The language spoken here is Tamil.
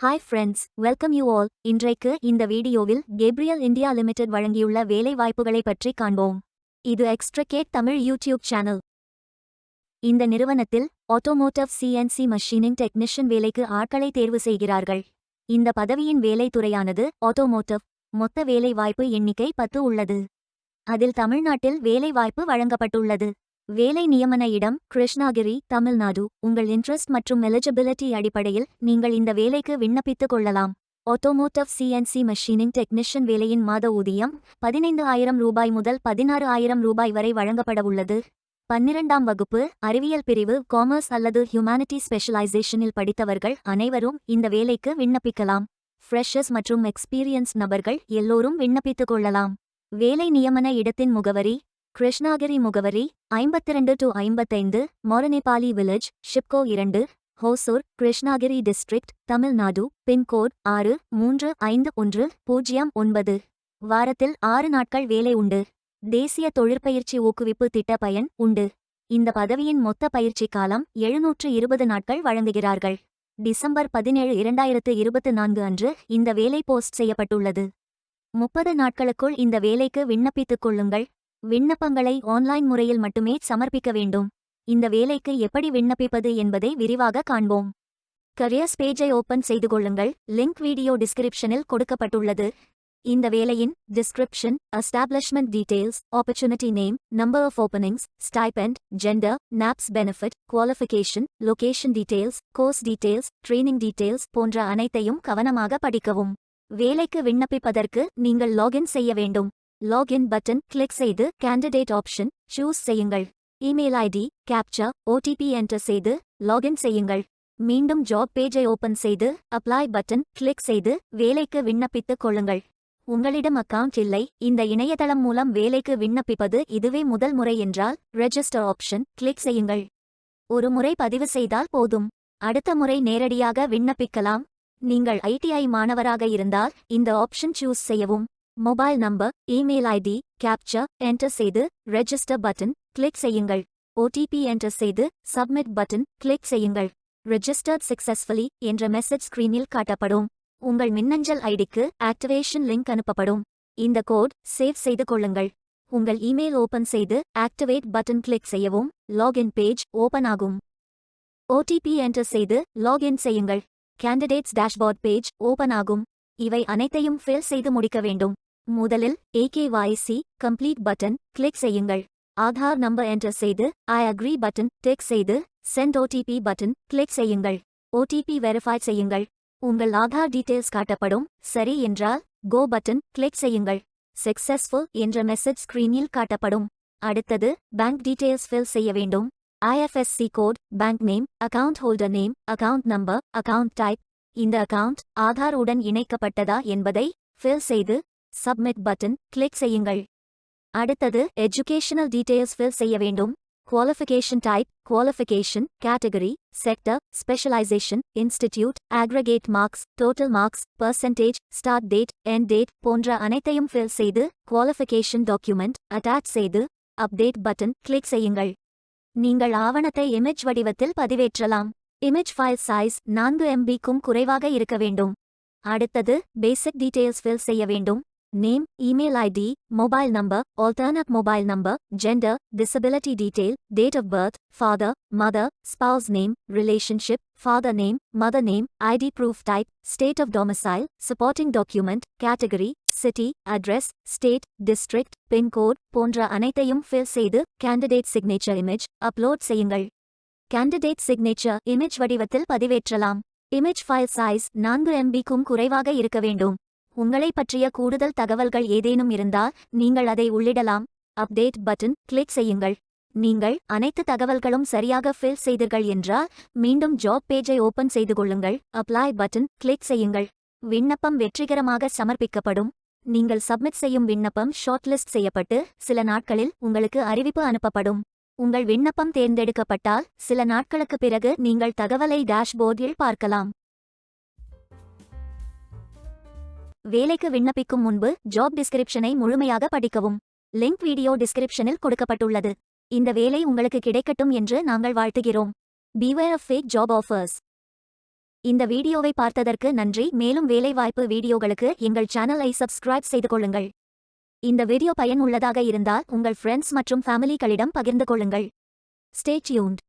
Hi friends, welcome you all. இன்றைக்கு இந்த வீடியோவில் கேப்ரியல் இந்தியா லிமிடெட் வழங்கியுள்ள வேலை வாய்ப்புகளை பற்றி காண்போம். இது எக்ஸ்ட்ரகேட் தமிழ் யூடியூப் சேனல். இந்த நிறுவனத்தில் ஆட்டோமோட்டிவ் சிஎன்சி மஷீனிங் டெக்னீஷியன் வேலைக்கு ஆட்களை தேர்வு செய்கிறார்கள். இந்த பதவியின் வேலை துறையானது ஆட்டோமோட்டிவ். மொத்த வேலை வாய்ப்பு எண்ணிக்கை 10 உள்ளது. அதில் தமிழ்நாட்டில் வேலை வாய்ப்பு வழங்கப்பட்டுள்ளது. வேலை நியமன இடம் கிருஷ்ணகிரி, தமிழ்நாடு. உங்கள் இன்ட்ரெஸ்ட் மற்றும் எலிஜிபிலிட்டி அடிப்படையில் நீங்கள் இந்த வேலைக்கு விண்ணப்பித்துக் கொள்ளலாம். ஆட்டோமோட்டிவ் சிஎன்சி மஷீனிங் டெக்னீஷியன் வேலையின் மாத ஊதியம் 15,000 ரூபாய் முதல் 16,000 ரூபாய் வரை வழங்கப்படவுள்ளது. 12ஆம் வகுப்பு, அறிவியல் பிரிவு, காமர்ஸ் அல்லது ஹியூமானிட்டி ஸ்பெஷலைசேஷனில் படித்தவர்கள் அனைவரும் இந்த வேலைக்கு விண்ணப்பிக்கலாம். ஃப்ரெஷர்ஸ் மற்றும் எக்ஸ்பீரியன்ஸ் நபர்கள் எல்லோரும் விண்ணப்பித்துக் கொள்ளலாம். வேலை நியமன இடத்தின் முகவரி கிருஷ்ணகிரி முகவரி 52-55 மொரனேபாலி வில்லேஜ், ஷிப்கோ 2, ஹோசூர், கிருஷ்ணகிரி டிஸ்ட்ரிக்ட், தமிழ்நாடு. பின்கோட் 635109. வாரத்தில் 6 நாட்கள் வேலை உண்டு. தேசிய தொழிற்பயிற்சி ஊக்குவிப்பு திட்ட பயன் உண்டு. இந்த பதவியின் மொத்த பயிற்சி காலம் 720 நாட்கள் வழங்குகிறார்கள். டிசம்பர் 17, 2024 அன்று இந்த வேலை போஸ்ட் செய்யப்பட்டுள்ளது. 30 நாட்களுக்குள் இந்த வேலைக்கு விண்ணப்பித்துக் கொள்ளுங்கள். விண்ணப்பங்களை ஆன்லைன் முறையில் மட்டுமே சமர்ப்பிக்க வேண்டும். இந்த வேலைக்கு எப்படி விண்ணப்பிப்பது என்பதை விரிவாக காண்போம். கரியர்ஸ் பேஜை ஓபன் செய்து கொள்ளுங்கள். லிங்க் வீடியோ டிஸ்கிரிப்ஷனில் கொடுக்கப்பட்டுள்ளது. இந்த வேலையின் description, establishment details, opportunity name, number of openings, stipend, gender, NAPS benefit, qualification, location details, course details, training details போன்ற அனைத்தையும் கவனமாக படிக்கவும். வேலைக்கு விண்ணப்பிப்பதற்கு நீங்கள் லாகின் செய்ய வேண்டும். லாகின் பட்டன் கிளிக் செய்து கேண்டிடேட் ஆப்ஷன் சூஸ் செய்யுங்கள். Email ID, captcha, OTP enter செய்து லாகின் செய்யுங்கள். மீண்டும் ஜாப் பேஜை ஓபன் செய்து அப்ளை பட்டன் கிளிக் செய்து வேலைக்கு விண்ணப்பித்துக் கொள்ளுங்கள். உங்களிடம் அக்கவுண்ட் இல்லை, இந்த இணையதளம் மூலம் வேலைக்கு விண்ணப்பிப்பது இதுவே முதல் முறை என்றால் ரெஜிஸ்டர் ஆப்ஷன் கிளிக் செய்யுங்கள். ஒரு முறை பதிவு செய்தால் போதும். அடுத்த முறை நேரடியாக விண்ணப்பிக்கலாம். நீங்கள் ஐடிஐ மாணவராக இருந்தால் இந்த ஆப்ஷன் சூஸ் செய்யவும். Mobile number, email ID, captcha enter செய்து ரெஜிஸ்டர் பட்டன் கிளிக் செய்யுங்கள். ஓடிபி என்டர் செய்து சப்மிட் பட்டன் கிளிக் செய்யுங்கள். ரெஜிஸ்டர்ட் சக்சஸ்ஃபுல்லி என்ற மெசேஜ் ஸ்கிரீனில் காட்டப்படும். உங்கள் மின்னஞ்சல் ஐடிக்கு ஆக்டிவேஷன் லிங்க் அனுப்பப்படும். இந்த கோட் சேவ் செய்து கொள்ளுங்கள். உங்கள் இமெயில் ஓபன் செய்து ஆக்டிவேட் பட்டன் கிளிக் செய்யவும். லாகின் பேஜ் ஓபன் ஆகும். ஓடிபி என்டர் செய்து லாகின் செய்யுங்கள். கேண்டிடேட்ஸ் டேஷ்போர்ட் பேஜ் ஓபன் ஆகும். இவை அனைத்தையும் ஃபில் செய்து முடிக்க வேண்டும். முதலில் AKYC கம்ப்ளீட் பட்டன் கிளிக் செய்யுங்கள். ஆதார் நம்பர் என்டர் செய்து ஐ அக்ரி பட்டன் டிக் செய்து சென்ட் ஓடிபி பட்டன் கிளிக் செய்யுங்கள். ஓடிபி வெரிஃபை செய்யுங்கள். உங்கள் ஆதார் டீடைல்ஸ் காட்டப்படும். சரி என்றால் கோ பட்டன் கிளிக் செய்யுங்கள். சக்சஸ்ஃபுல் என்ற மெசேஜ் ஸ்கிரீனில் காட்டப்படும். அடுத்தது பேங்க் டீடைல்ஸ் ஃபில் செய்ய வேண்டும். IFSC code, bank name, account holder name, account number, account type. இந்த அக்கவுண்ட் ஆதார் உடன் இணைக்கப்பட்டதா என்பதை ஃபில் செய்து சப்மிட் பட்டன் கிளிக் செய்யுங்கள். அடுத்தது எஜுகேஷனல் டீடைல்ஸ் ஃபில் செய்ய வேண்டும். Qualification type, qualification, category, sector, specialisation, institute, aggregate marks, total marks, percentage, start date, end date போன்ற அனைத்தையும் ஃபில் செய்து குவாலிஃபிகேஷன் டாக்குமெண்ட் அட்டாச் செய்து அப்டேட் பட்டன் கிளிக் செய்யுங்கள். நீங்கள் ஆவணத்தை இமேஜ் வடிவத்தில் பதிவேற்றலாம். இமேஜ் ஃபைல் சைஸ் 4 MB-க்கும் குறைவாக இருக்க வேண்டும். அடுத்தது பேசிக் டீடைல்ஸ் ஃபில் செய்ய வேண்டும். Name, email ID, mobile number, alternate mobile number, gender, disability detail, date of birth, father, mother, spouse name, relationship, father name, mother name, ID proof type, state of domicile, supporting document, category, city, address, state, district, pincode போன்ற அனைத்தையும் ஃபில் செய்து கேண்டிடேட் சிக்னேச்சர் இமேஜ் அப்லோட் செய்யுங்கள். கேண்டிடேட் சிக்னேச்சர் இமேஜ் வடிவத்தில் பதிவேற்றலாம். இமேஜ் ஃபைல் சைஸ் 4 MB-க்கும் குறைவாக இருக்க வேண்டும். உங்களை பற்றிய கூடுதல் தகவல்கள் ஏதேனும் இருந்தால் நீங்கள் அதை உள்ளிடலாம். அப்டேட் பட்டன் கிளிக் செய்யுங்கள். நீங்கள் அனைத்து தகவல்களும் சரியாக ஃபில் செய்தீர்கள் என்றால் மீண்டும் ஜாப் பேஜை ஓபன் செய்து கொள்ளுங்கள். அப்ளை பட்டன் கிளிக் செய்யுங்கள். விண்ணப்பம் வெற்றிகரமாக சமர்ப்பிக்கப்படும். நீங்கள் சப்மிட் செய்யும் விண்ணப்பம் ஷார்ட்லிஸ்ட் செய்யப்பட்டு சில நாட்களில் உங்களுக்கு அறிவிப்பு அனுப்பப்படும். உங்கள் விண்ணப்பம் தேர்ந்தெடுக்கப்பட்டால் சில நாட்களுக்கு பிறகு நீங்கள் தகவலை டேஷ்போர்டில் பார்க்கலாம். வேலைக்கு விண்ணப்பிக்கும் முன்பு ஜாப் டிஸ்கிரிப்ஷனை முழுமையாக படிக்கவும். லிங்க் வீடியோ டிஸ்கிரிப்ஷனில் கொடுக்கப்பட்டுள்ளது. இந்த வேலை உங்களுக்கு கிடைக்கட்டும் என்று நாங்கள் வாழ்த்துகிறோம். Beware of fake job offers. இந்த வீடியோவை பார்த்ததற்கு நன்றி. மேலும் வேலைவாய்ப்பு வீடியோகளுக்கு எங்கள் சேனலை சப்ஸ்கிரைப் செய்து கொள்ளுங்கள். இந்த வீடியோ பயனுள்ளதாக இருந்தால் உங்கள் ஃப்ரெண்ட்ஸ் மற்றும் ஃபேமிலிகளிடம் பகிர்ந்து கொள்ளுங்கள். Stay tuned.